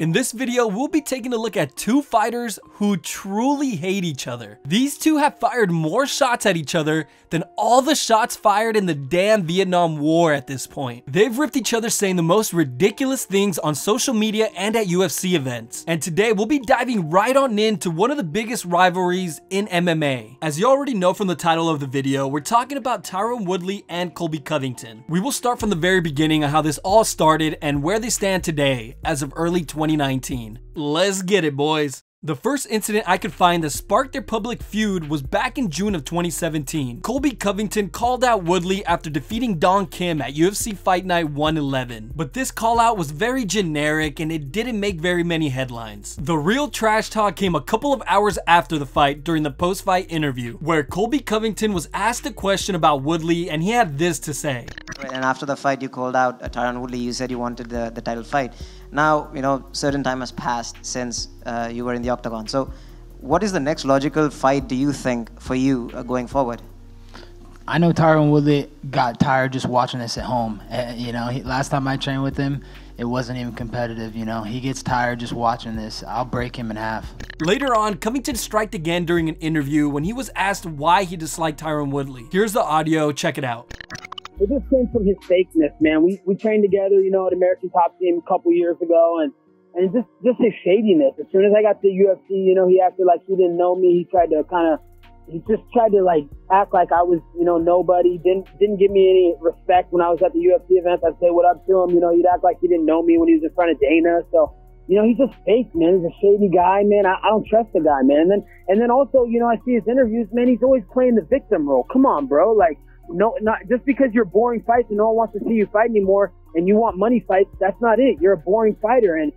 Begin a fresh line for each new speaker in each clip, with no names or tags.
In this video, we'll be taking a look at two fighters who truly hate each other. These two have fired more shots at each other than all the shots fired in the damn Vietnam War at this point. They've ripped each other saying the most ridiculous things on social media and at UFC events. And today, we'll be diving right on into one of the biggest rivalries in MMA. As you already know from the title of the video, we're talking about Tyron Woodley and Colby Covington. We will start from the very beginning of how this all started and where they stand today as of early 2019. Let's get it, boys. The first incident I could find that sparked their public feud was back in June of 2017. Colby Covington called out Woodley after defeating Don Kim at UFC Fight Night 111. But this call out was very generic and it didn't make very many headlines. The real trash talk came a couple of hours after the fight during the post-fight interview, where Colby Covington was asked a question about Woodley and he had this to say.
And after the fight, you called out Tyron Woodley. You said you wanted the title fight. Now, you know, certain time has passed since you were in the octagon. So what is the next logical fight, do you think, for you going forward?
I know Tyron Woodley got tired just watching this at home. You know, last time I trained with him, it wasn't even competitive. You know, he gets tired just watching this. I'll break him in half.
Later on, Covington striked again during an interview when he was asked why he disliked Tyron Woodley. Here's the audio, check it out.
It just came from his fakeness, man. We trained together, you know, at American Top Team a couple years ago, and just his shadiness. As soon as I got to UFC, you know, he acted like he didn't know me. He just tried to like act like I was, you know, nobody. Didn't give me any respect when I was at the UFC events. I'd say what up to him, you know. He'd act like he didn't know me when he was in front of Dana. So, you know, he's just fake, man. He's a shady guy, man. I don't trust the guy, man. And then also, you know, I see his interviews, man. He's always playing the victim role. Come on, bro, like. No, not just because you're boring fights and no one wants to see you fight anymore and you want money fights, that's not it. You're a boring fighter and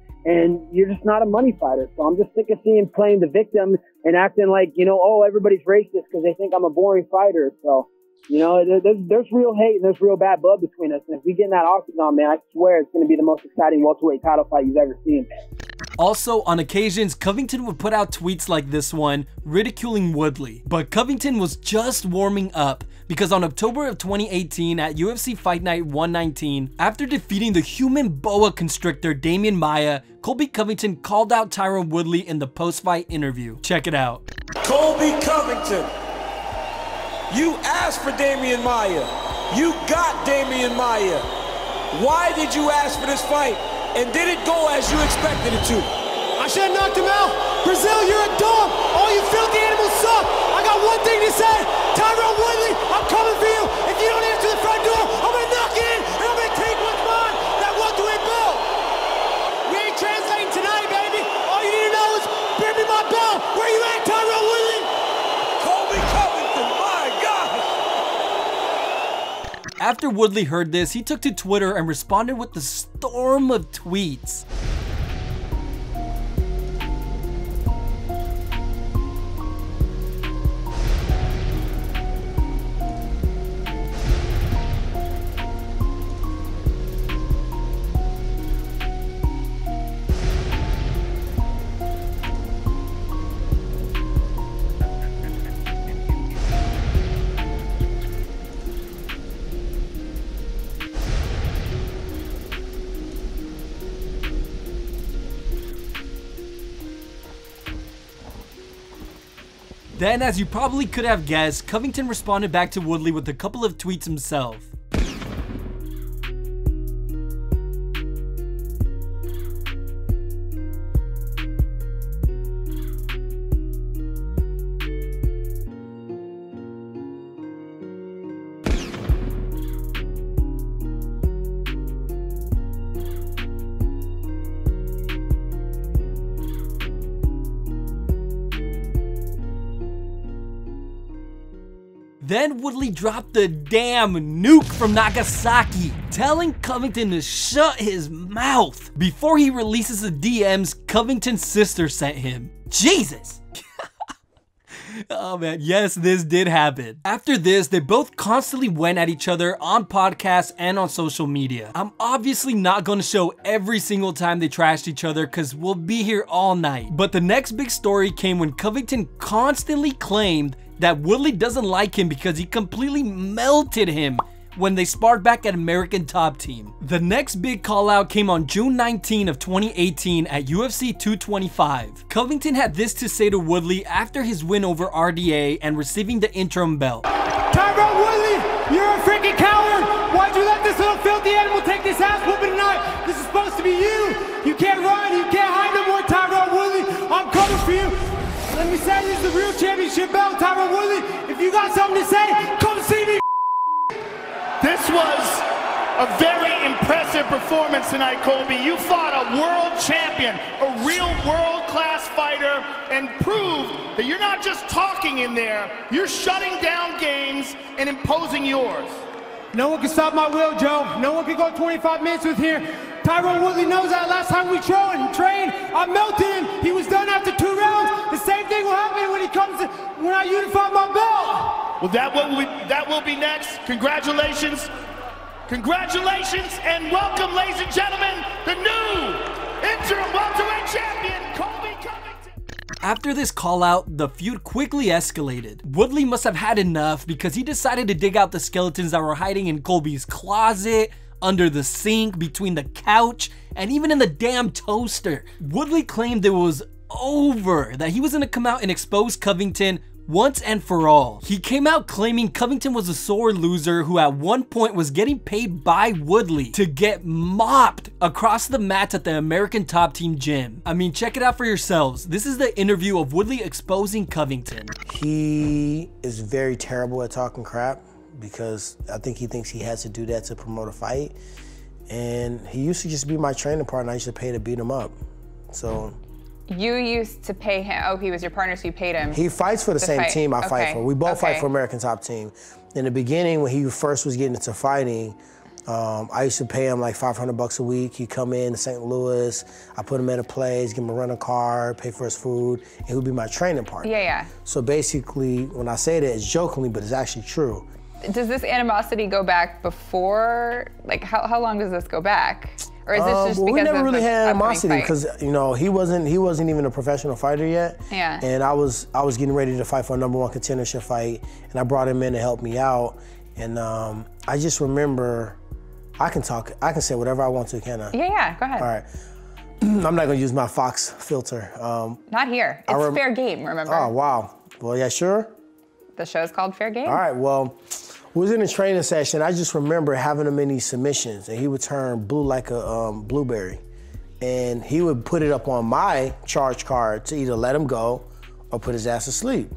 you're just not a money fighter. So I'm just sick of seeing playing the victim and acting like, you know, oh, everybody's racist because they think I'm a boring fighter. So, you know, there's real hate and there's real bad blood between us. And if we get in that octagon, man, I swear it's going to be the most exciting welterweight title fight you've ever seen.
Also, on occasions, Covington would put out tweets like this one, ridiculing Woodley. But Covington was just warming up, because on October of 2018 at UFC Fight Night 119, after defeating the human boa constrictor Damian Maia, Colby Covington called out Tyron Woodley in the post-fight interview. Check it out.
Colby Covington, you asked for Damian Maia. You got Damian Maia. Why did you ask for this fight? And did it go as you expected it to?
I should have knocked him out. Brazil, you're a dog. All you filthy animals suck. I got one thing to say. Tyron Woodley, I'm coming for you. If you don't answer the front door, I'm going to knock it in, and I'm going to take what's mine. That welterweight belt. We ain't translating tonight, baby. All you need to know is, bring me my belt. Where you at, Tyron Woodley?
Colby Covington, my God.
After Woodley heard this, he took to Twitter and responded with the storm of tweets. Then, as you probably could have guessed, Covington responded back to Woodley with a couple of tweets himself. Then Woodley dropped the damn nuke from Nagasaki, telling Covington to shut his mouth before he releases the DMs Covington's sister sent him. Jesus! Oh man, yes, this did happen. After this, they both constantly went at each other on podcasts and on social media. I'm obviously not going to show every single time they trashed each other because we'll be here all night. But the next big story came when Covington constantly claimed that Woodley doesn't like him because he completely melted him when they sparred back at American Top Team. The next big call out came on June 19 of 2018 at UFC 225. Covington had this to say to Woodley after his win over RDA and receiving the interim belt.
Tyron Woodley, you're a freaking coward! Why'd you let this little filthy animal take this ass whooping tonight? This is supposed to be you! You can't run, you can't hide no more, Tyron Woodley! I'm coming for you! Let me say this is the real championship belt, Tyron Woodley! If you got something to say, come see me!
This was a very impressive performance tonight, Colby. You fought a world champion, a real world-class fighter, and proved that you're not just talking in there, you're shutting down games and imposing yours.
No one can stop my will, Joe. No one can go 25 minutes with here. Tyron Woodley knows that last time we trained, I melted him. He was done after 2 rounds. The same thing will happen when I unify my belt.
Well, that will be next. Congratulations. Congratulations and welcome, ladies and gentlemen, the new interim welterweight champion, Colby Covington.
After this call out, the feud quickly escalated. Woodley must have had enough because he decided to dig out the skeletons that were hiding in Colby's closet, under the sink, between the couch, and even in the damn toaster. Woodley claimed it was over, that he was gonna come out and expose Covington once and for all. He came out claiming Covington was a sore loser who at one point was getting paid by Woodley to get mopped across the mats at the American Top Team gym. I mean, check it out for yourselves. This is the interview of Woodley exposing Covington.
He is very terrible at talking crap because I think he thinks he has to do that to promote a fight. And he used to just be my training partner. I used to pay to beat him up. So.
You used to pay him, oh, he was your partner, so you paid him.
He fights for the same team I fight for. We both fight for American Top Team. In the beginning, when he first was getting into fighting, I used to pay him like $500 a week. He'd come in to St. Louis, I put him at a place, give him a rental car, pay for his food, and he would be my training partner.
Yeah, yeah.
So basically, when I say that, it's jokingly, but it's actually true.
Does this animosity go back before, like how long does this go back? Or is this just
well,
because
we never really had animosity
fight?
because he wasn't even a professional fighter yet.
Yeah.
And I was getting ready to fight for a #1 contendership fight, and I brought him in to help me out. And I just remember, I can say whatever I want to, can I?
Yeah, yeah, go ahead.
All right. I'm not gonna use my Fox filter.
Not here. It's fair game, remember?
Oh wow. Well, yeah, sure.
The show's called Fair Game.
All right. Well. We was in a training session. I just remember having him in these submissions, and he would turn blue like a blueberry. And he would put it up on my charge card to either let him go or put his ass to sleep.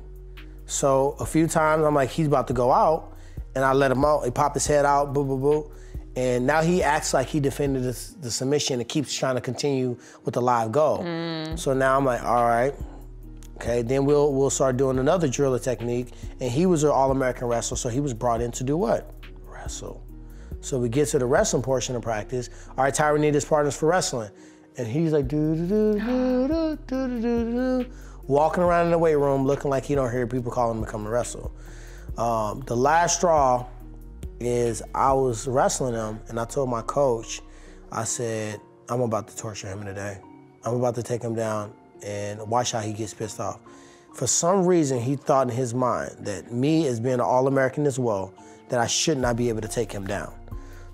So a few times I'm like, he's about to go out, and I let him out. He popped his head out, boo, boo, boo. And now he acts like he defended the submission and keeps trying to continue with the live go. So now I'm like, all right. Okay, then we'll start doing another driller technique, and he was an All-American wrestler, so he was brought in to do what? Wrestle. So we get to the wrestling portion of practice. All right, Tyron need his partners for wrestling. And he's like, walking around in the weight room looking like he don't hear people calling him to come to wrestle. The last straw is I was wrestling him, and I told my coach, I said, I'm about to torture him today. I'm about to take him down and watch how he gets pissed off. For some reason, he thought in his mind that me as being an All-American as well, that I should not be able to take him down.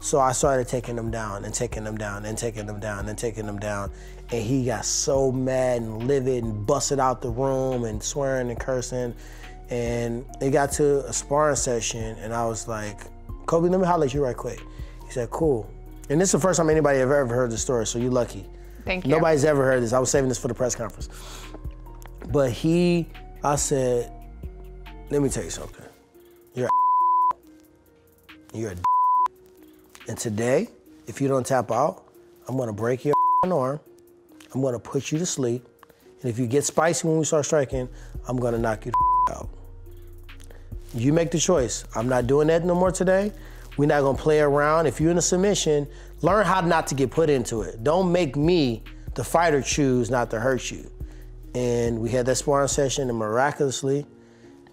So I started taking him down and taking him down and taking him down and taking him down. And he got so mad and livid and busted out the room and swearing and cursing. And it got to a sparring session, and I was like, Kobe, let me holler at you right quick. He said, cool. And this is the first time anybody ever heard the story, so you're lucky.
Thank you.
Nobody's ever heard this. I was saving this for the press conference. But I said, let me tell you something. You're a and today, if you don't tap out, I'm gonna break your arm, I'm gonna put you to sleep, and if you get spicy when we start striking, I'm gonna knock you out. You make the choice. I'm not doing that no more today. We're not gonna play around. If you're in a submission, learn how not to get put into it. Don't make me, the fighter, choose not to hurt you. And we had that sparring session, and miraculously,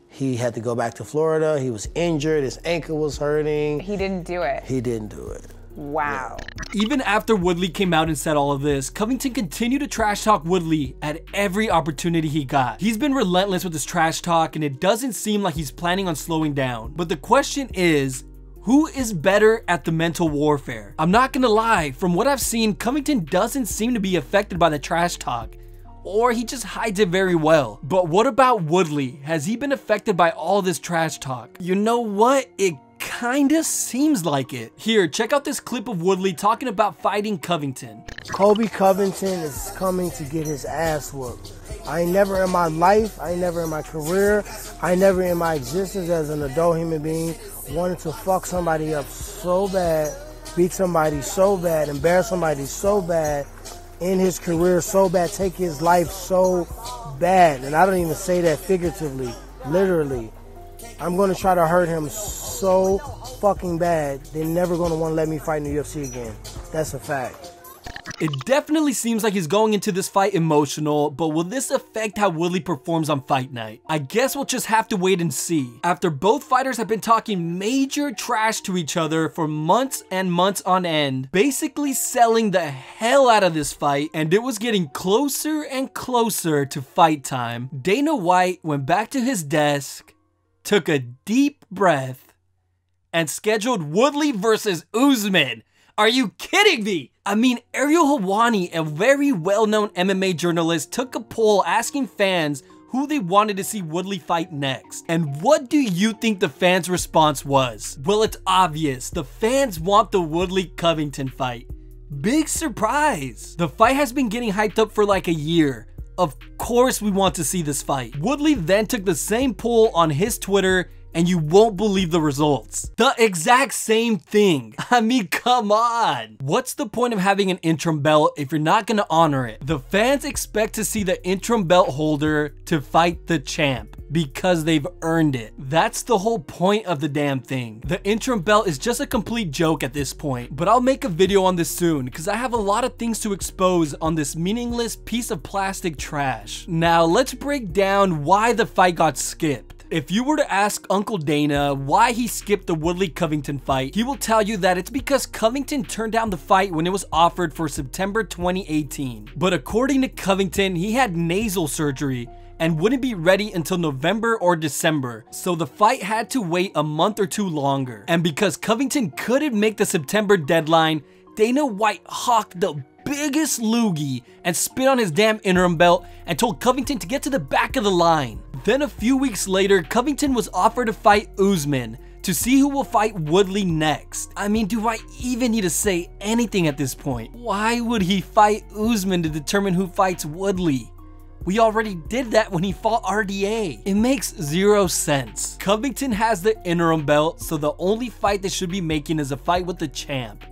he had to go back to Florida. He was injured, his ankle was hurting.
He didn't do it.
He didn't do it.
Wow.
Yeah.
Even after Woodley came out and said all of this, Covington continued to trash talk Woodley at every opportunity he got. He's been relentless with his trash talk, and it doesn't seem like he's planning on slowing down. But the question is, Who is better at the mental warfare? I'm not gonna lie, from what I've seen, Covington doesn't seem to be affected by the trash talk, or he just hides it very well. But what about Woodley? Has he been affected by all this trash talk? You know what? It kinda seems like it. Here, check out this clip of Woodley talking about fighting Covington.
Colby Covington is coming to get his ass whooped. I ain't never in my life, I ain't never in my career, I ain't never in my existence as an adult human being wanted to fuck somebody up so bad, beat somebody so bad, embarrass somebody so bad, in his career so bad, take his life so bad. And I don't even say that figuratively, literally. I'm going to try to hurt him so fucking bad, they're never going to want to let me fight in the UFC again. That's a fact.
It definitely seems like he's going into this fight emotional, but will this affect how Woodley performs on fight night? I guess we'll just have to wait and see. After both fighters have been talking major trash to each other for months and months on end, basically selling the hell out of this fight, and it was getting closer and closer to fight time, Dana White went back to his desk, took a deep breath, and scheduled Woodley versus Usman. Are you kidding me? I mean, Ariel Helwani, a very well-known MMA journalist, took a poll asking fans who they wanted to see Woodley fight next. And what do you think the fans' response was? Well, it's obvious. The fans want the Woodley-Covington fight. Big surprise. The fight has been getting hyped up for like a year. Of course we want to see this fight. Woodley then took the same poll on his Twitter, and you won't believe the results. The exact same thing. I mean, come on. What's the point of having an interim belt if you're not gonna honor it? The fans expect to see the interim belt holder to fight the champ because they've earned it. That's the whole point of the damn thing. The interim belt is just a complete joke at this point, but I'll make a video on this soon because I have a lot of things to expose on this meaningless piece of plastic trash. Now, let's break down why the fight got skipped. If you were to ask Uncle Dana why he skipped the Woodley-Covington fight, he will tell you that it's because Covington turned down the fight when it was offered for September 2018. But according to Covington, he had nasal surgery and wouldn't be ready until November or December, so the fight had to wait a month or two longer. And because Covington couldn't make the September deadline, Dana White hawked the biggest loogie and spit on his damn interim belt and told Covington to get to the back of the line. Then a few weeks later, Covington was offered to fight Usman to see who will fight Woodley next. I mean, do I even need to say anything at this point? Why would he fight Usman to determine who fights Woodley? We already did that when he fought RDA. It makes zero sense. Covington has the interim belt, so the only fight they should be making is a fight with the champ.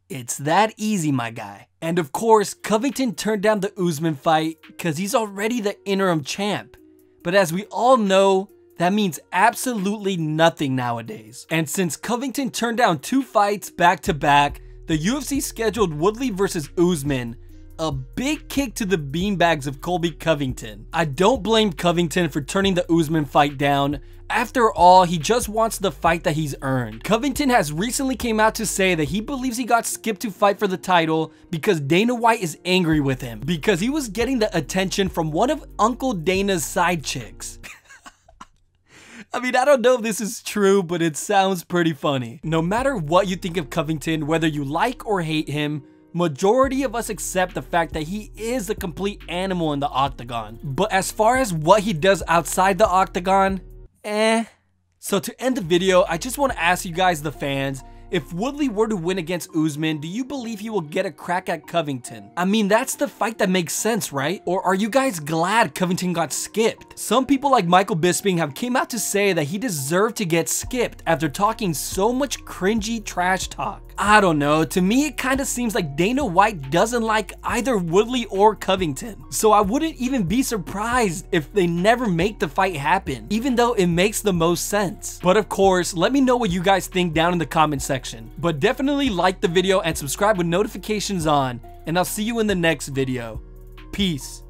It's that easy, my guy. And of course, Covington turned down the Usman fight because he's already the interim champ. But as we all know, that means absolutely nothing nowadays. And since Covington turned down 2 fights back to back, the UFC scheduled Woodley versus Usman, a big kick to the beanbags of Colby Covington. I don't blame Covington for turning the Usman fight down. After all, he just wants the fight that he's earned. Covington has recently came out to say that he believes he got skipped to fight for the title because Dana White is angry with him because he was getting the attention from one of Uncle Dana's side chicks. I mean, I don't know if this is true, but it sounds pretty funny. No matter what you think of Covington, whether you like or hate him, majority of us accept the fact that he is a complete animal in the octagon. But as far as what he does outside the octagon, So to end the video, I just want to ask you guys, the fans, if Woodley were to win against Usman, do you believe he will get a crack at Covington? I mean, that's the fight that makes sense, right? Or are you guys glad Covington got skipped? Some people like Michael Bisping have came out to say that he deserved to get skipped after talking so much cringy trash talk. I don't know, to me it kind of seems like Dana White doesn't like either Woodley or Covington. So I wouldn't even be surprised if they never make the fight happen, even though it makes the most sense. But of course, let me know what you guys think down in the comment section. But definitely like the video and subscribe with notifications on, and I'll see you in the next video. Peace.